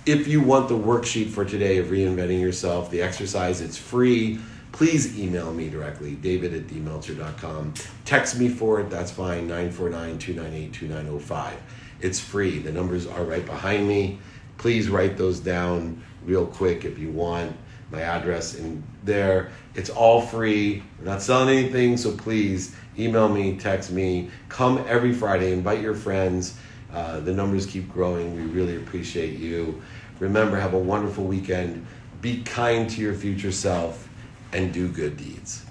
If you want the worksheet for today of reinventing yourself, the exercise, it's free. Please email me directly, david@dmeltzer.com. Text me for it, that's fine, 949-298-2905. It's free. The numbers are right behind me. Please write those down real quick if you want. My address in there. It's all free. We're not selling anything, so please email me, text me. Come every Friday. Invite your friends. The numbers keep growing. We really appreciate you. Remember, have a wonderful weekend. Be kind to your future self and do good deeds.